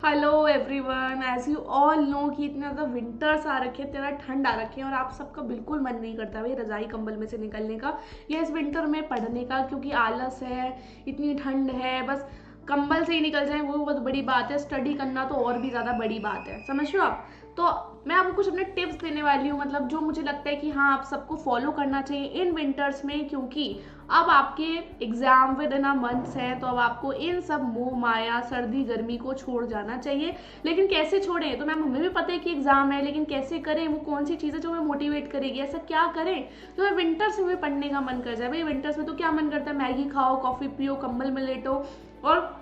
Hello everyone, as you all know कि इतना ज़्यादा विंटर्स आ रखे हैं, इतना ठंड आ रखे हैं और आप सबका बिल्कुल मन नहीं करता भाई रज़ाई कंबल में से निकलने का या इस विंटर में पढ़ने का, क्योंकि आलस है, इतनी ठंड है, बस कंबल से ही निकल जाए वो बहुत बड़ी बात है। स्टडी करना तो और भी ज़्यादा बड़ी बात है, समझ रहे हो आप। तो मैं आपको कुछ अपने टिप्स देने वाली हूँ, मतलब जो मुझे लगता है कि हाँ आप सबको फॉलो करना चाहिए इन विंटर्स में, क्योंकि अब आपके exam with in a months हैं। तो अब आपको इन सब मोह माया सर्दी गर्मी को छोड़ जाना चाहिए। लेकिन कैसे छोड़ें, तो मैम हमें भी पता है कि एग्जाम है, लेकिन कैसे करें, वो कौन सी चीज़ें जो हमें मोटिवेट करेगी, ऐसा क्या करें तो हमें विंटर्स में पढ़ने का मन कर जाए। भाई विंटर्स में तो क्या मन करता है, मैगी खाओ, कॉफ़ी पियो, कंबल में लेटो। और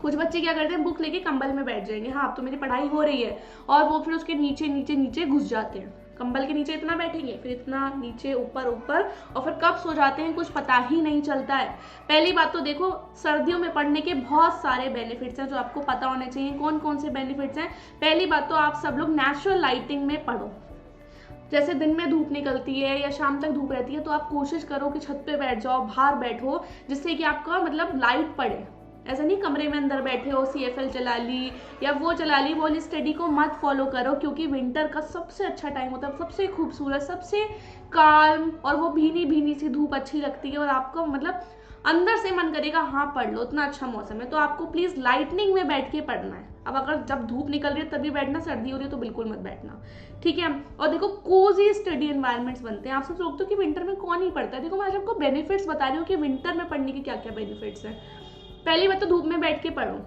कुछ बच्चे क्या करते हैं, बुक लेके कंबल में बैठ जाएंगे, हाँ अब तो मेरी पढ़ाई हो रही है, और वो फिर उसके नीचे नीचे नीचे घुस जाते हैं। कंबल के नीचे इतना बैठेंगे, फिर इतना नीचे, ऊपर ऊपर, और फिर कब सो जाते हैं कुछ पता ही नहीं चलता है। पहली बात तो देखो, सर्दियों में पढ़ने के बहुत सारे बेनिफिट्स हैं जो आपको पता होने चाहिए। कौन कौन से बेनिफिट्स हैं? पहली बात तो आप सब लोग नेचुरल लाइटिंग में पढ़ो। जैसे दिन में धूप निकलती है या शाम तक धूप रहती है, तो आप कोशिश करो कि छत पे बैठ जाओ, बाहर बैठो, जिससे कि आपका मतलब लाइट पड़े। ऐसा नहीं कमरे में अंदर बैठे हो, CFL चला ली या वो चला ली, वो स्टडी को मत फॉलो करो, क्योंकि विंटर का सबसे अच्छा टाइम होता है, सबसे खूबसूरत, सबसे काल्म, और वो भीनी भीनी सी धूप अच्छी लगती है और आपको मतलब अंदर से मन करेगा हाँ पढ़ लो, इतना अच्छा मौसम है। तो आपको प्लीज लाइटनिंग में बैठ के पढ़ना है। अब अगर जब धूप निकल रही है तभी बैठना, सर्दी हो रही है तो बिल्कुल मत बैठना, ठीक है। और देखो कोजी स्टडी एनवायरनमेंट्स बनते हैं। आप सब सोचते हो कि विंटर में कौन ही पढ़ता है, देखो मैं आज आपको बेनिफिट्स बता रही हूँ कि विंटर में पढ़ने के क्या क्या बेनिफिट्स हैं। पहली बात तो धूप में बैठ के पढ़ो।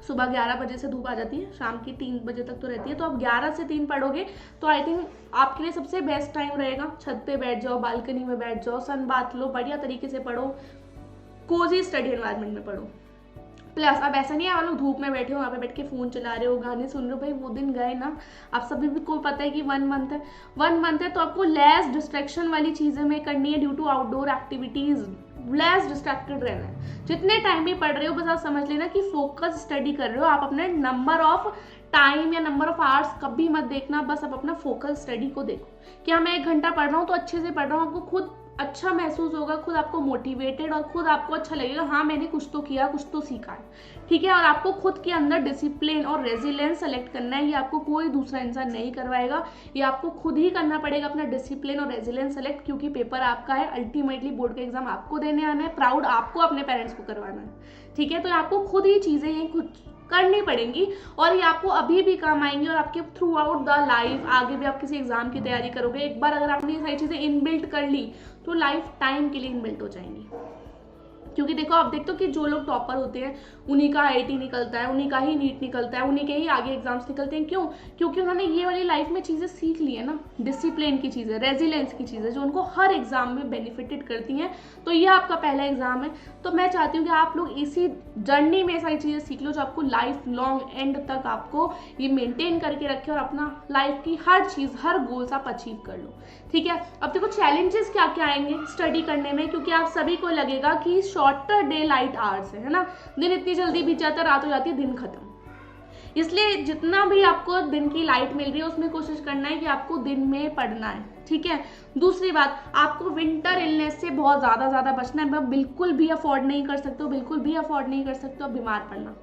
सुबह 11 बजे से धूप आ जाती है, शाम की 3 बजे तक तो रहती है, तो आप 11 से 3 पढ़ोगे तो आई थिंक आपके लिए सबसे बेस्ट टाइम रहेगा। छत पे बैठ जाओ, बालकनी में बैठ जाओ, सन बात लो, बढ़िया तरीके से पढ़ो, कोजी स्टडी एनवायरनमेंट में पढ़ो। प्लस अब ऐसा नहीं है आप लोग धूप में बैठे हो, वहाँ पे बैठ के फ़ोन चला रहे हो, गाने सुन रहे हो, भाई वो दिन गए ना। आप सभी को पता है कि 1 मंथ है, तो आपको लेस डिस्ट्रैक्शन वाली चीज़ें में करनी है due to outdoor activities, less distracted रहना है। जितने टाइम भी पढ़ रहे हो बस आप समझ लेना कि फोकस स्टडी कर रहे हो। आप अपने नंबर ऑफ टाइम या नंबर ऑफ आवर्स कभी मत देखना, बस आप अपना फोकस स्टडी को देखो कि हाँ मैं 1 घंटा पढ़ रहा हूँ तो अच्छे से पढ़ रहा हूँ। आपको खुद अच्छा महसूस होगा, खुद आपको मोटिवेटेड, और खुद आपको अच्छा लगेगा हाँ मैंने कुछ तो किया, कुछ तो सीखा है, ठीक है। और आपको खुद के अंदर डिसिप्लिन और रेजिलेंस सेलेक्ट करना है, ये आपको कोई दूसरा इंसान नहीं करवाएगा, ये आपको खुद ही करना पड़ेगा अपना डिसिप्लिन और रेजिलेंस सेलेक्ट, क्योंकि पेपर आपका है, अल्टीमेटली बोर्ड का एग्जाम आपको देने आना है, प्राउड आपको अपने पेरेंट्स को करवाना है, ठीक है। तो आपको खुद ही चीज़ें ये खुद करनी पड़ेंगी और ये आपको अभी भी काम आएंगी और आपके थ्रू आउट द लाइफ, आगे भी आप किसी एग्जाम की तैयारी करोगे, एक बार अगर आपने ये सारी चीज़ें इनबिल्ट कर ली तो लाइफ टाइम के लिए इनबिल्ट हो जाएंगी। क्योंकि देखो आप देखते हो कि जो लोग टॉपर होते हैं उन्हीं का IIT निकलता है, उन्हीं का ही नीट निकलता है, उन्हीं के ही आगे एग्जाम्स निकलते हैं। क्यों? क्योंकि उन्होंने ये वाली लाइफ में चीज़ें सीख ली है ना, डिसिप्लिन की चीज़ें, रेजिलेंस की चीज़ें, जो उनको हर एग्जाम में बेनिफिटेड करती हैं। तो ये आपका पहला एग्जाम है, तो मैं चाहती हूँ कि आप लोग इसी जर्नी में सारी चीज़ें सीख लो जो आपको लाइफ लॉन्ग एंड तक आपको ये मेंटेन करके रखे और अपना लाइफ की हर चीज़, हर गोल्स आप अचीव कर लो, ठीक है। अब देखो चैलेंजेस क्या क्या आएंगे स्टडी करने में, क्योंकि आप सभी को लगेगा कि शॉर्टर डे लाइट आवर्स है ना, दिन इतनी जल्दी बीत जाता है, रात हो जाती है, दिन खत्म। इसलिए जितना भी आपको दिन की लाइट मिल रही है उसमें कोशिश करना है कि आपको दिन में पढ़ना है, ठीक है। दूसरी बात, आपको विंटर इलनेस से बहुत ज़्यादा बचना है। बिल्कुल भी अफोर्ड नहीं कर सकते हो, बिल्कुल भी अफोर्ड नहीं कर सकते हो बीमार पड़ना।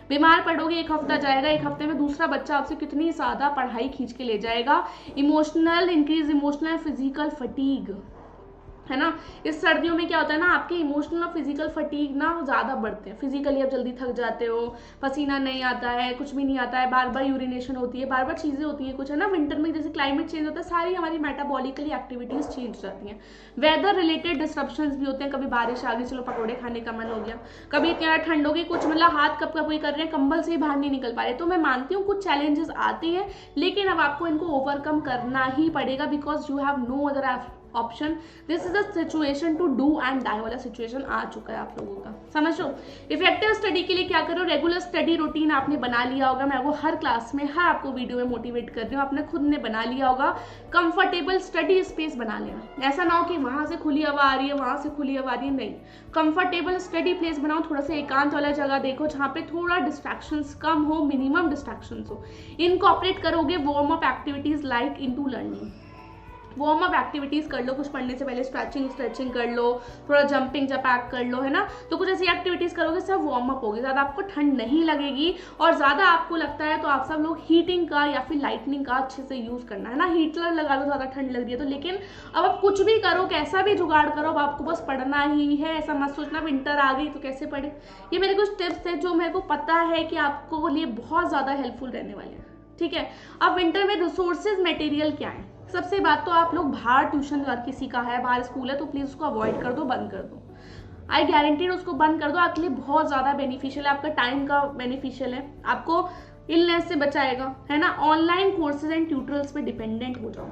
बीमार पड़ोगे, 1 हफ्ता जाएगा, 1 हफ्ते में दूसरा बच्चा आपसे कितनी ज़्यादा पढ़ाई खींच के ले जाएगा। Emotional increase, emotional physical fatigue, है ना। इस सर्दियों में क्या होता है ना, आपके इमोशनल और फिजिकल फटीग ना ज़्यादा बढ़ते हैं। फिजिकली आप जल्दी थक जाते हो, पसीना नहीं आता है, कुछ भी नहीं आता है, बार बार यूरिनेशन होती है, बार बार चीज़ें होती हैं कुछ, है ना। विंटर में जैसे क्लाइमेट चेंज होता है, सारी हमारी मेटाबॉलिकली एक्टिविटीज़ चेंज हो जाती हैं। वेदर रिलेटेड डिस्ट्रप्शंस भी होते हैं, कभी बारिश आ गई, चलो पकौड़े खाने का मन हो गया, कभी इतनी ज़्यादा ठंड होगी, कुछ मतलब हाथ कब कब कर रहे हैं, कंबल से ही बाहर नहीं निकल पा रहे। तो मैं मानती हूँ कुछ चैलेंजेस आते हैं, लेकिन अब आपको इनको ओवरकम करना ही पड़ेगा, because you have no other option. This is a situation to do and die वाला सिचुएशन आ चुका है आप लोगों का, समझ लो। इफेक्टिव स्टडी के लिए क्या करो, रेगुलर स्टडी रूटीन आपने बना लिया होगा, मैं वो हर क्लास में, हर आपको वीडियो में मोटिवेट कर रही हूँ, आपने खुद ने बना लिया होगा। कंफर्टेबल स्टडी स्पेस बना लेना, ऐसा ना हो कि वहाँ से खुली हवा आ रही है, वहाँ से खुली हवा आ रही है, नहीं। कंफर्टेबल स्टडी प्लेस बनाओ, थोड़ा सा एकांत वाला जगह देखो जहाँ पे थोड़ा डिस्ट्रैक्शंस कम हो, मिनिमम डिस्ट्रैक्शंस हो। इनकॉर्पोरेट करोगे warm up activities like into learning, warm up activities कर लो, कुछ पढ़ने से पहले स्ट्रेचिंग कर लो, थोड़ा जंपिंग जपैक कर लो, है ना। तो कुछ ऐसी एक्टिविटीज़ करोगे, सब वार्म अप होगी, ज़्यादा आपको ठंड नहीं लगेगी। और ज़्यादा आपको लगता है तो आप सब लोग हीटिंग का या फिर लाइटनिंग का अच्छे से यूज़ करना, है ना। हीटर लगा लो ज़्यादा ठंड लग रही है तो, लेकिन अब आप कुछ भी करो, कैसा भी जुगाड़ करो, अब आपको बस पढ़ना ही है। ऐसा मत सोचना विंटर आ गई तो कैसे पढ़े। ये मेरे कुछ टिप्स थे जो मेरे को पता है कि आपको लिए बहुत ज़्यादा हेल्पफुल रहने वाले हैं, ठीक है। अब विंटर में रिसोर्सेज मटेरियल क्या है। सबसे बात तो आप लोग बाहर ट्यूशन अगर किसी का है, बाहर स्कूल है, तो प्लीज़ उसको अवॉइड कर दो, बंद कर दो। आई गारंटीड उसको बंद कर दो, आपके लिए बहुत ज़्यादा बेनिफिशियल है, आपका टाइम का बेनिफिशियल है, आपको इलनेस से बचाएगा, है ना। ऑनलाइन कोर्सेज एंड ट्यूटोरियल्स पे डिपेंडेंट हो जाओ,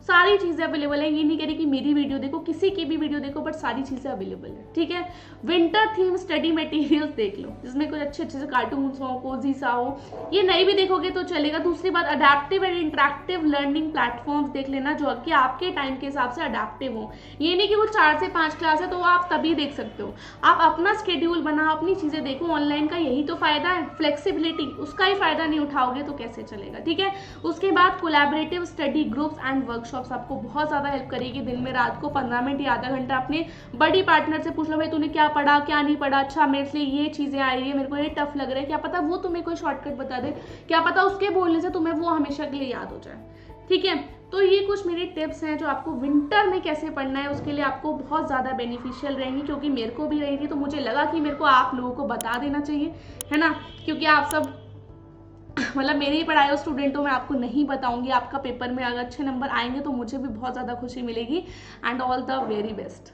सारी चीज़ें अवेलेबल है। ये नहीं कह रही कि मेरी वीडियो देखो, किसी की भी वीडियो देखो, बट सारी चीज़ें अवेलेबल है, ठीक है। विंटर थीम स्टडी मटेरियल्स देख लो, जिसमें कुछ अच्छे अच्छे से कार्टून्स हो, कोजी सा हो। ये नहीं भी देखोगे तो चलेगा। दूसरी बात, adaptive and interactive learning platforms देख लेना जो कि आपके टाइम के हिसाब से अडेप्टिव हो। ये नहीं कि वो 4 से 5 क्लास है तो आप तभी देख सकते हो, आप अपना स्केड्यूल बनाओ, अपनी चीज़ें देखो। ऑनलाइन का यही तो फ़ायदा है, फ्लेक्सिबिलिटी। उसका ही फ़ायदा नहीं उठाओगे तो कैसे चलेगा, ठीक है। उसके बाद collaborative study groups and workshop आपको बहुत ज़्यादा हेल्प करेगी। दिन में रात को 15 मिनट या आधा घंटा अपने बड़ी पार्टनर से पूछ लो, भाई तूने क्या पढ़ा, क्या नहीं पढ़ा, अच्छा मेरे से ये चीज़ें आ रही है, मेरे को ये टफ लग रहा है, क्या पता वो तुम्हें कोई शॉर्टकट बता दे, क्या पता उसके बोलने से तुम्हें वो हमेशा के लिए याद हो जाए, ठीक है। तो ये कुछ मेरी टिप्स हैं जो आपको विंटर में कैसे पढ़ना है उसके लिए आपको बहुत ज़्यादा बेनिफिशियल रहेंगी, क्योंकि मेरे को भी रही थी। तो मुझे लगा कि मेरे को आप लोगों को बता देना चाहिए, है ना, क्योंकि आप सब मतलब मेरी पढ़ाई और स्टूडेंट हो, मैं आपको नहीं बताऊंगी। आपका पेपर में अगर अच्छे नंबर आएंगे तो मुझे भी बहुत ज़्यादा खुशी मिलेगी। And all the very best.